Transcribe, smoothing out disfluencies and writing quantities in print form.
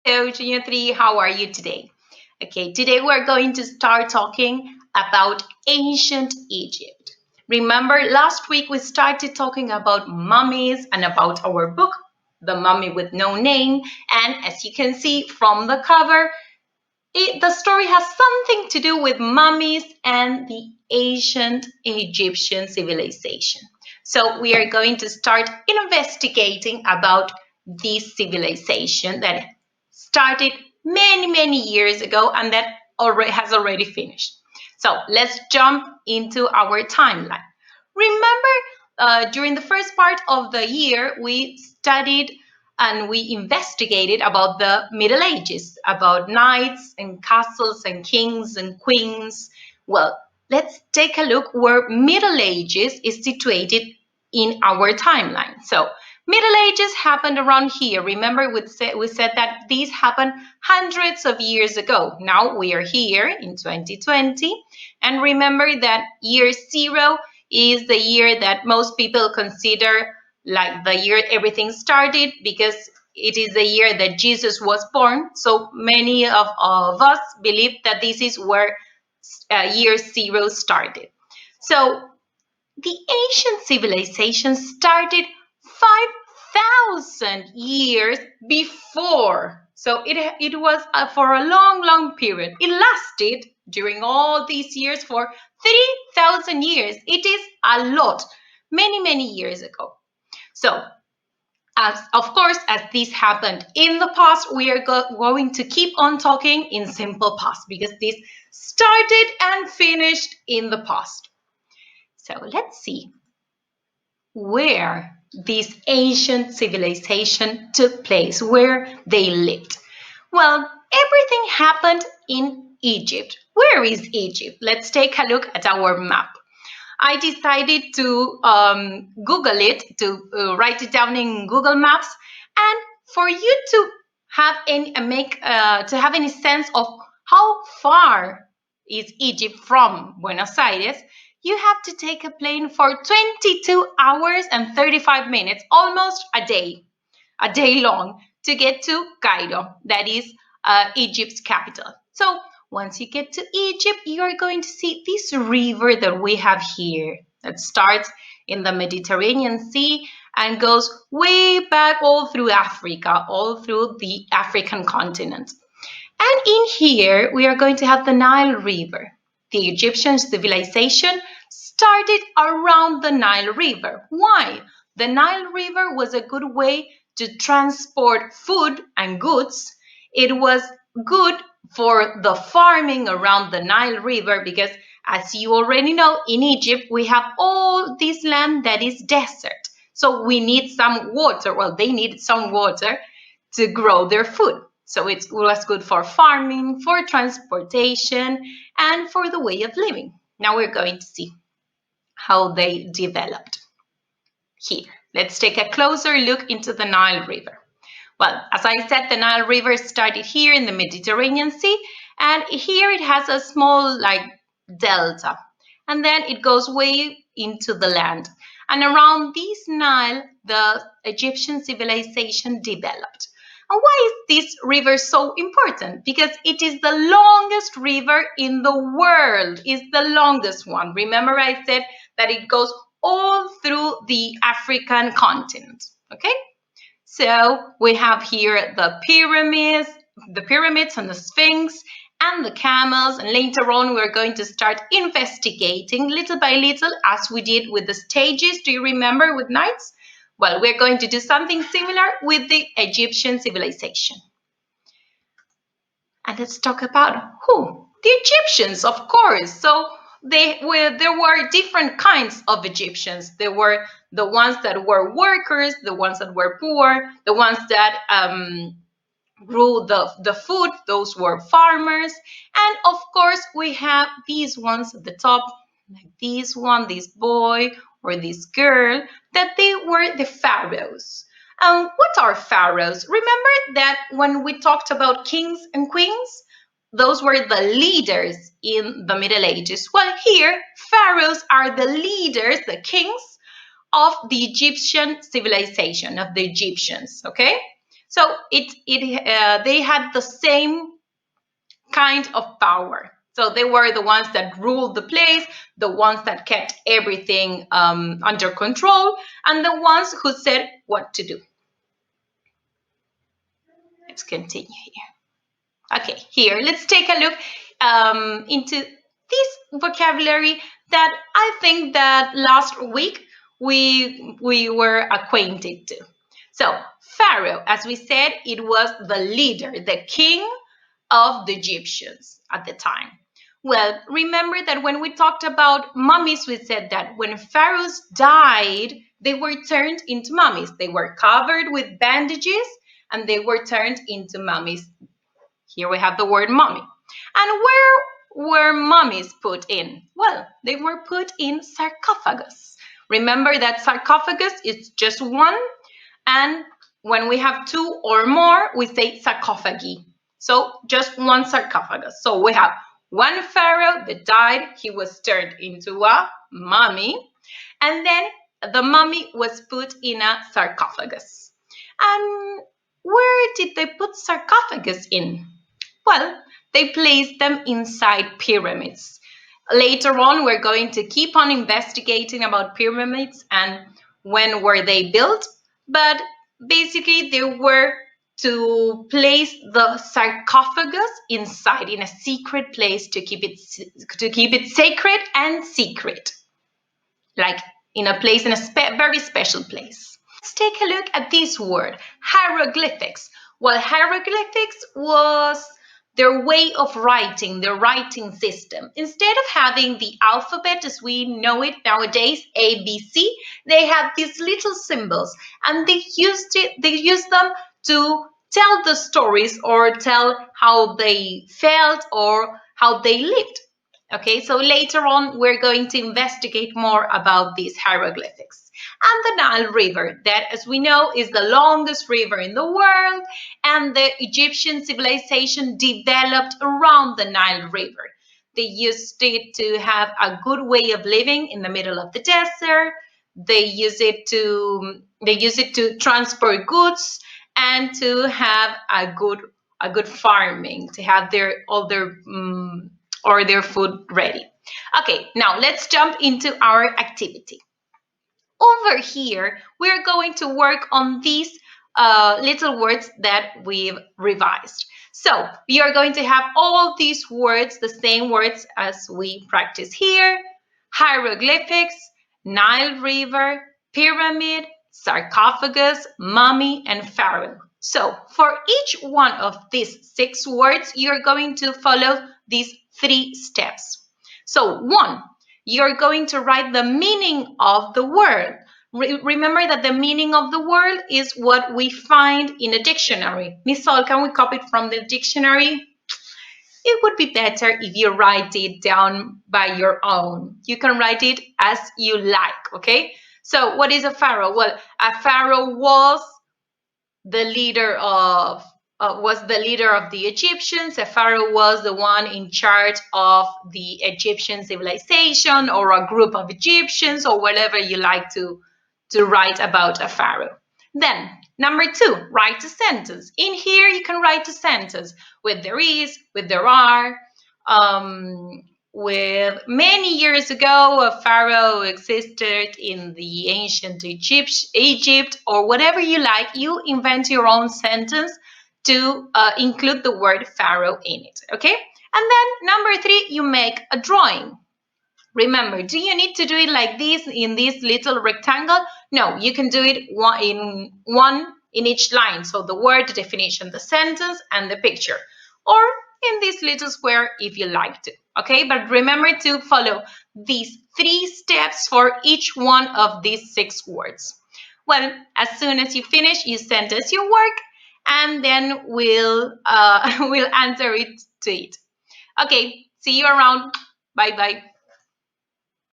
Hello, Junior 3. How are you today? Okay, today we're going to start talking about ancient Egypt. Remember, last week we started talking about mummies and about our book, The Mummy with No Name. And as you can see from the cover, the story has something to do with mummies and the ancient Egyptian civilization. So we are going to start investigating about this civilization that started many years ago and that already finished. So let's jump into our timeline. Remember, during the first part of the year, we studied and we investigated about the Middle Ages, about knights and castles and kings and queens. Well, let's take a look where Middle Ages is situated in our timeline. So, Middle Ages happened around here. Remember, we said that these happened hundreds of years ago. Now we are here in 2020. And remember that year zero is the year that most people consider like the year everything started because it is the year that Jesus was born. So many of us believe that this is where year zero started. So the ancient civilization started 5,000 years before. So it was for a long period. It lasted during all these years for 3,000 years. It is a lot, many years ago. So as of course, as this happened in the past, we are going to keep on talking in simple past because this started and finished in the past. So let's see where this ancient civilization took place, where they lived. Well, everything happened in Egypt. Where is Egypt? Let's take a look at our map. I decided to Google it, to write it down in Google Maps, and for you to have any sense of how far is Egypt from Buenos Aires, you have to take a plane for 22 hours and 35 minutes, almost a day long, to get to Cairo, that is Egypt's capital. So once you get to Egypt, you are going to see this river that we have here that starts in the Mediterranean Sea and goes way back all through Africa, all through the African continent. And in here, we are going to have the Nile River. The Egyptian civilization started around the Nile River. Why? The Nile River was a good way to transport food and goods. It was good for the farming around the Nile River because, as you already know, in Egypt we have all this land that is desert. So we need some water. Well, they needed some water to grow their food. So it was good for farming, for transportation, and for the way of living. Now we're going to see how they developed. Here, let's take a closer look into the Nile River. Well, as I said, the Nile River started here in the Mediterranean Sea, and here it has a small like delta, and then it goes way into the land. And around this Nile, the Egyptian civilization developed. And why is this river so important? Because it is the longest river in the world. It's the longest one. Remember I said that it goes all through the African continent. Okay? So we have here the pyramids and the Sphinx and the camels. And later on, we're going to start investigating little by little as we did with the stages. Do you remember with knights? Well, we're going to do something similar with the Egyptian civilization. And let's talk about who? The Egyptians, of course. So there were different kinds of Egyptians. There were the ones that were workers, the ones that were poor, the ones that grew the food, those were farmers. And of course, we have these ones at the top, like this one, this boy or this girl, that they were the pharaohs. What are pharaohs? Remember that when we talked about kings and queens, those were the leaders in the Middle Ages. Well, here, pharaohs are the leaders, the kings of the Egyptian civilization, of the Egyptians, okay? So they had the same kind of power. So they were the ones that ruled the place, the ones that kept everything under control, and the ones who said what to do. Let's continue here. Okay, here, let's take a look into this vocabulary that I think that last week we were acquainted to. So, Pharaoh, as we said, it was the leader, the king of the Egyptians at the time. Well, remember that when we talked about mummies, we said that when pharaohs died, they were turned into mummies. They were covered with bandages and they were turned into mummies. Here we have the word mummy. And where were mummies put in? Well, they were put in sarcophagus. Remember that sarcophagus is just one, and when we have two or more, we say sarcophagi. So just one sarcophagus. So we have one pharaoh that died, he was turned into a mummy, and then the mummy was put in a sarcophagus. And where did they put sarcophagus in? Well, they placed them inside pyramids. Later on, we're going to keep on investigating about pyramids and when were they built, but basically they were to place the sarcophagus inside in a secret place to keep it sacred and secret, like in a place, in a very special place. Let's take a look at this word, hieroglyphics. Well, hieroglyphics was their way of writing, their writing system. Instead of having the alphabet as we know it nowadays, A, B, C, they had these little symbols, and they used them to tell the stories or tell how they felt or how they lived. Okay, so later on, we're going to investigate more about these hieroglyphics. And the Nile River, that as we know is the longest river in the world, and the Egyptian civilization developed around the Nile River. They used it to have a good way of living in the middle of the desert. They use it to transport goods and to have a good farming, to have all their food ready. Okay, now let's jump into our activity. Over here, we're going to work on these little words that we've revised. So we are going to have all these words, the same words as we practice here: hieroglyphics, Nile River, pyramid, sarcophagus, mummy, and pharaoh. So for each one of these 6 words, you're going to follow these 3 steps. So 1, you're going to write the meaning of the word. Remember that the meaning of the word is what we find in a dictionary. Miss Sol, can we copy it from the dictionary? It would be better if you write it down by your own. You can write it as you like, okay? So what is a pharaoh? Well, a pharaoh was the leader of the Egyptians. A pharaoh was the one in charge of the Egyptian civilization, or a group of Egyptians, or whatever you like to write about a pharaoh. Then, number 2, write a sentence. In here, you can write a sentence with there is, with there are, with many years ago, a pharaoh existed in the ancient Egypt, or whatever you like. You invent your own sentence to include the word pharaoh in it, okay? And then number 3, you make a drawing. Remember, do you need to do it like this in this little rectangle? No, you can do it one in each line. So the word, the definition, the sentence, and the picture. Or in this little square if you like to. Okay, but remember to follow these 3 steps for each one of these 6 words. Well, as soon as you finish, you send us your work, and then we'll answer it to it. Okay, see you around. Bye bye.